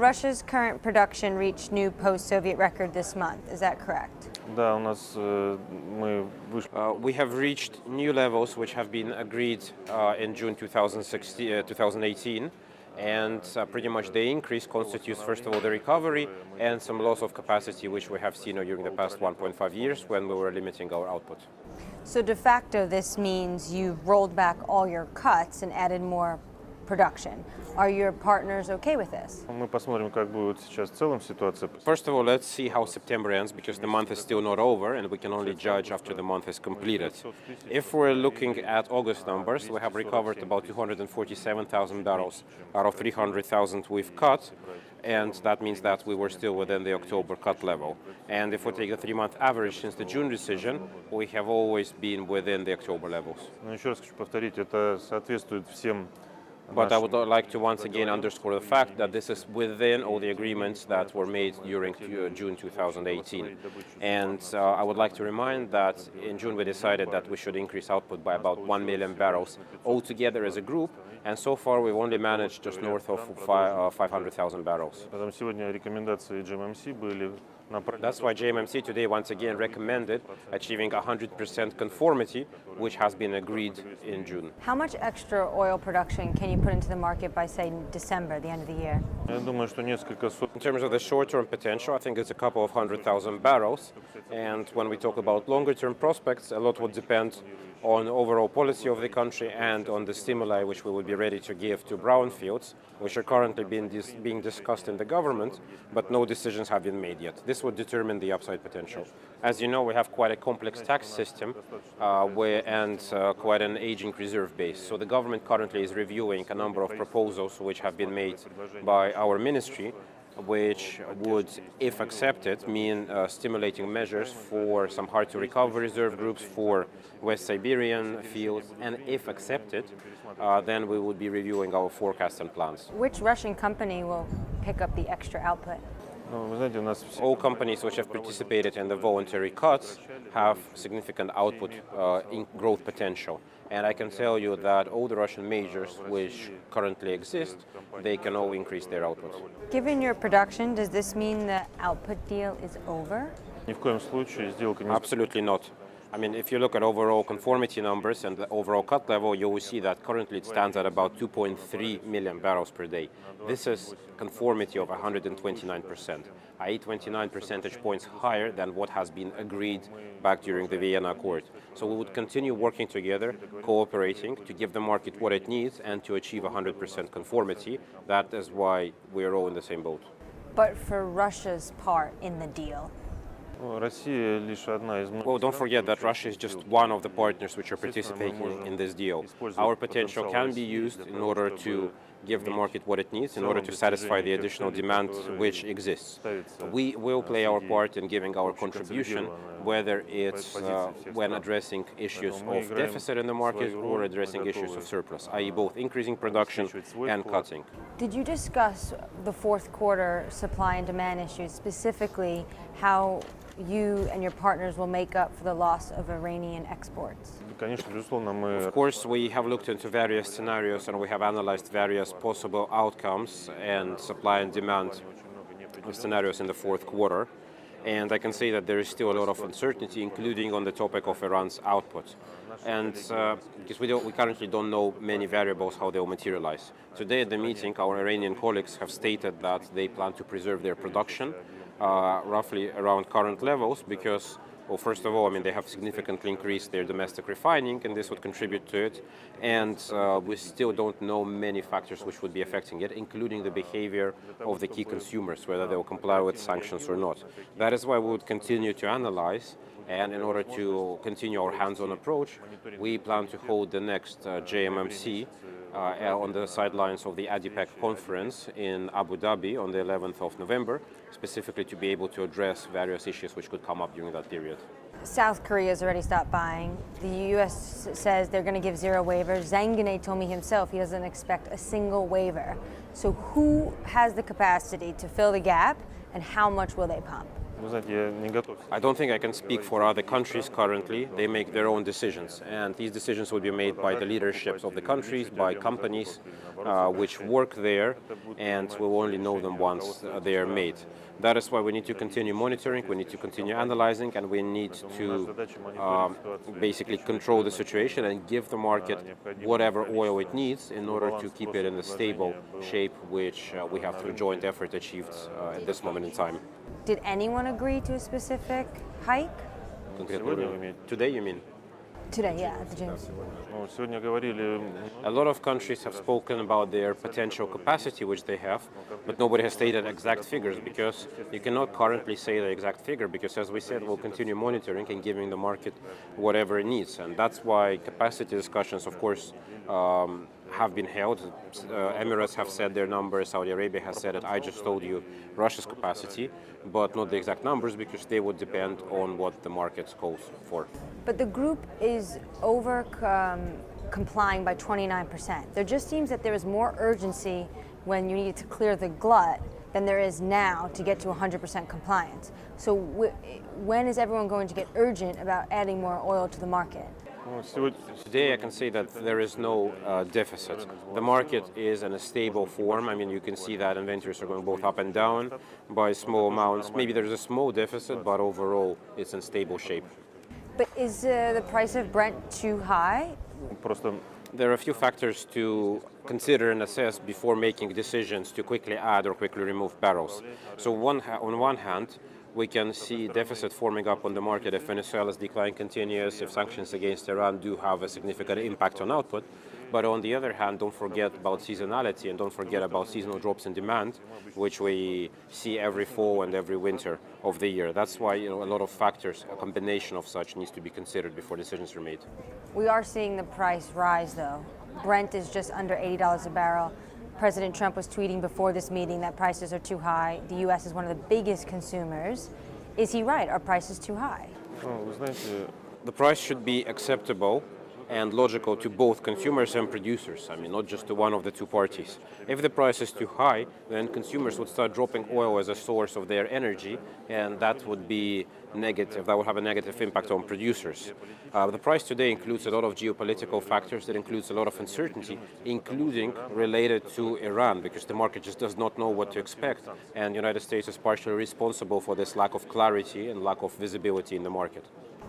Russia's current production reached new post-Soviet record this month. Is that correct? Да, у нас мы вышли. We have reached new levels which have been agreed in June 2018, and pretty much the increase constitutes, first of all, the recovery and some loss of capacity which we have seen during the past 1.5 years when we were limiting our output. So de facto, this means you've rolled back all your cuts and added more production. Are your partners okay with this? Мы посмотрим, как будет сейчас в целом ситуация. First of all, let's see how September ends, because the month is still not over and we can only judge after the month is completed. If we're looking at August numbers, we have recovered about 247,000 barrels out of 300,000 we've cut, and that means that we were still within the October cut level. And if we take the 3-month average since the June decision, we have always been within the October levels. Но еще раз хочу повторить, это соответствует всем. But I would like to once again underscore the fact that this is within all the agreements that were made during June 2018. And I would like to remind that in June we decided that we should increase output by about 1 million barrels altogether as a group, and so far we've only managed just north of 500,000 barrels. Поэтому сегодня рекомендации GMMC были. That's why JMMC today once again recommended achieving 100% conformity, which has been agreed in June. How much extra oil production can you put into the market by, say, December, the end of the year? Я думаю, что несколько сот. In terms of the short-term potential, I think it's a couple of 100,000 barrels. And when we talk about longer-term prospects, a lot would depend on overall policy of the country and on the stimuli which we would be ready to give to brownfields, which are currently being discussed in the government, but no decisions have been made yet. This would determine the upside potential. As you know, we have quite a complex tax system and quite an aging reserve base. So the government currently is reviewing a number of proposals which have been made by our ministry, which would, if accepted, mean stimulating measures for some hard-to-recover reserve groups for West Siberian fields, and if accepted, then we would be reviewing our forecasts and plans. Which Russian company will pick up the extra output? Ну, вы знаете, у нас All companies which have participated in the voluntary cuts have significant output growth potential. And I can tell you that all the Russian majors which currently exist, they can all increase their output. Given your production, does this mean the output deal is over? ни в коем случае сделка не. Absolutely not. I mean, if you look at overall conformity numbers and the overall cut level, you will see that currently it stands at about 2.3 million barrels per day. This is conformity of 129%, i.e. 29 percentage points higher than what has been agreed back during the Vienna Accord. So we would continue working together, cooperating to give the market what it needs and to achieve 100% conformity. That is why we're all in the same boat. But for Russia's part in the deal? Россия лишь одна из. Well, don't forget that Russia is just one of the partners which are participating in this deal. Our potential can be used in order to give the market what it needs in order to satisfy the additional demand which exists. We will play our part in giving our contribution, whether it's when addressing issues of deficit in the market or addressing issues of surplus, i.e. both increasing production and cutting. Did you discuss the fourth quarter supply and demand issues, specifically how you and your partners will make up for the loss of Iranian exports? Конечно, безусловно, мы. Of course, we have looked into various scenarios and we have analyzed various possible outcomes and supply and demand scenarios in the fourth quarter. And I can say that there is still a lot of uncertainty, including on the topic of Iran's output. And because we currently don't know many variables how they will materialize. Today at the meeting, our Iranian colleagues have stated that they plan to preserve their production roughly around current levels because, well, first of all, I mean, they have significantly increased their domestic refining, and this would contribute to it. And we still don't know many factors which would be affecting it, including the behavior of the key consumers, whether they will comply with sanctions or not. That is why we would continue to analyze. And in order to continue our hands-on approach, we plan to hold the next JMMC on the sidelines of the ADIPEC conference in Abu Dhabi on the 11th of November, specifically to be able to address various issues which could come up during that period. South Korea's already stopped buying. The U.S. says they're going to give zero waivers. Zanganeh told me himself he doesn't expect a single waiver. So who has the capacity to fill the gap, and how much will they pump? Вы знаете, я не готов. I don't think I can speak for other countries currently. They make their own decisions, and these decisions will be made by the leaderships of the countries, by companies which work there, and we will only know them once they are made. That is why we need to continue monitoring, we need to continue analyzing, and we need to basically control the situation and give the market whatever oil it needs in order to keep it in the stable shape which we have through joint effort achieved at this moment in time. Did anyone agree to a specific hike? Today, you mean? Today, yeah, at the gym. Ну, сегодня говорили, A lot of countries have spoken about their potential capacity, which they have, but nobody has stated exact figures because you cannot currently say the exact figure because, as we said, we'll continue monitoring and giving the market whatever it needs. And that's why capacity discussions, of course, have been held. Emirates have said their numbers, Saudi Arabia has said it. I just told you Russia's capacity, but not the exact numbers because they would depend on what the market calls for. But the group is over complying by 29%. There just seems that there is more urgency when you need to clear the glut than there is now to get to 100% compliance. So when is everyone going to get urgent about adding more oil to the market? ну, сегодня, Today I can say that there is no deficit. The market is in a stable form. I mean, you can see that inventories are going both up and down by small amounts. Maybe there's a small deficit, but overall it's in stable shape. But is the price of Brent too high? просто There are a few factors to consider and assess before making decisions to quickly add or quickly remove barrels. So on one hand, we can see deficit forming up on the market if Venezuela's decline continues, if sanctions against Iran do have a significant impact on output. But on the other hand, don't forget about seasonality and don't forget about seasonal drops in demand, which we see every fall and every winter of the year. That's why a lot of factors, a combination of such, needs to be considered before decisions are made. We are seeing the price rise, though. Brent is just under $80 a barrel. President Trump was tweeting before this meeting that prices are too high. The U.S. is one of the biggest consumers. Is he right? Are prices too high? ну, вы знаете, The price should be acceptable and logical to both consumers and producers. I mean, not just to one of the two parties. If the price is too high, then consumers would start dropping oil as a source of their energy, and that would be negative. That would have a negative impact on producers. The price today includes a lot of geopolitical factors. It includes a lot of uncertainty, including related to Iran, because the market just does not know what to expect, and the United States is partially responsible for this lack of clarity and lack of visibility in the market.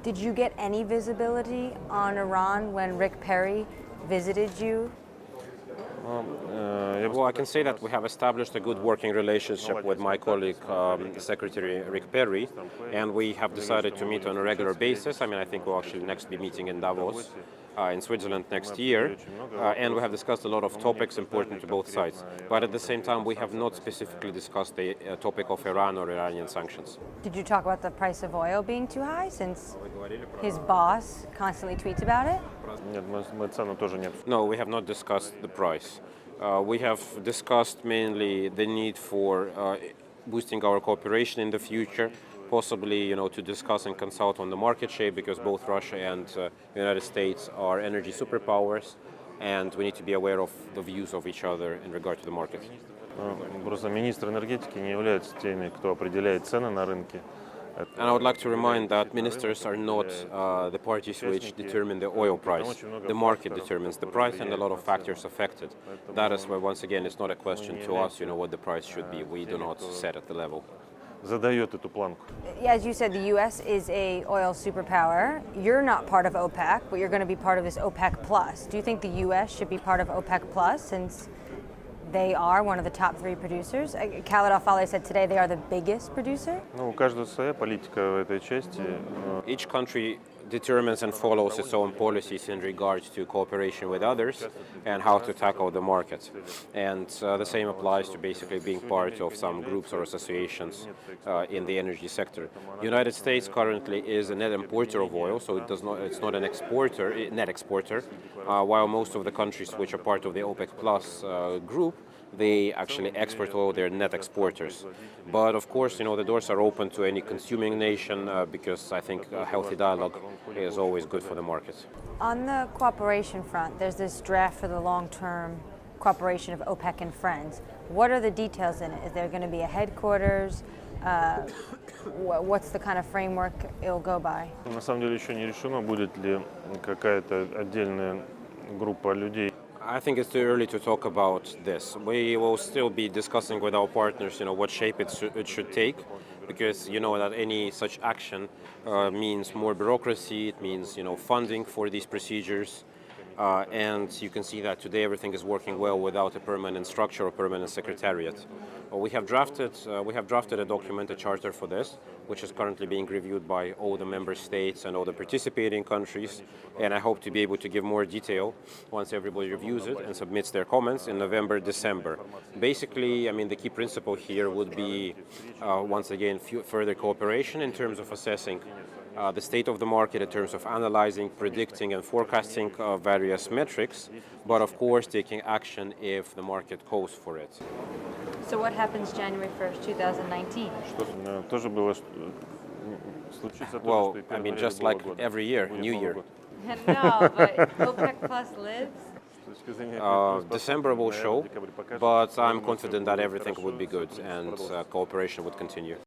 Did you get any visibility on Iran when Rick Perry visited you? Well, I can say that we have established a good working relationship with my colleague, Secretary Rick Perry, and we have decided to meet on a regular basis. I mean, I think we'll actually next be meeting in Davos, in Switzerland next year, and we have discussed a lot of topics important to both sides. But at the same time, we have not specifically discussed the topic of Iran or Iranian sanctions. Did you talk about the price of oil being too high since his boss constantly tweets about it? нет, мы цену тоже нет. No, we have not discussed the price. We have discussed mainly the need for boosting our cooperation in the future, possibly, to discuss and consult on the market shape because both Russia and the United States are energy superpowers, and we need to be aware of the views of each other in regard to the market. Просто министр энергетики не являются теми, кто определяет цены на рынке. And I would like to remind that ministers are not the parties which determine the oil price. The market determines the price and a lot of factors affect it. That is why, once again, it's not a question to us, what the price should be. We do not set at the level. Задает эту планку. As you said, the U.S. is a oil superpower. You're not part of OPEC, but you're going to be part of this OPEC Plus. Do you think the U.S. should be part of OPEC Plus since they are one of the top 3 producers? Khaled Al-Faleh said today they are the biggest producer. Ну, у каждого своя политика в этой части. Each country determines and follows its own policies in regards to cooperation with others and how to tackle the market. And the same applies to basically being part of some groups or associations in the energy sector. The United States currently is a net importer of oil, so it's not an exporter, net exporter, while most of the countries which are part of the OPEC Plus group, they actually export oil, they're net exporters. But of course, the doors are open to any consuming nation because I think a healthy dialogue is always good for the market. On the cooperation front, there's this draft for the long-term cooperation of OPEC and friends. What are the details in it? Is there going to be a headquarters? what's the kind of framework it'll go by? На самом деле еще не решено, будет ли какая-то отдельная группа людей. I think it's too early to talk about this. We will still be discussing with our partners, what shape it should take, because you know that any such action means more bureaucracy. It means funding for these procedures, and you can see that today everything is working well without a permanent structure or permanent secretariat. We have drafted a document, a charter for this, which is currently being reviewed by all the member states and all the participating countries. And I hope to be able to give more detail once everybody reviews it and submits their comments in November, December. Basically, the key principle here would be, once again, further cooperation in terms of assessing the state of the market, in terms of analyzing, predicting, and forecasting various metrics, but of course taking action if the market calls for it. So what happens January 1st, 2019? Тоже было случится Well, то, что и just like every year, New Year. No, but OPEC Plus lives. December will show, but I'm confident that everything would be good and cooperation would continue.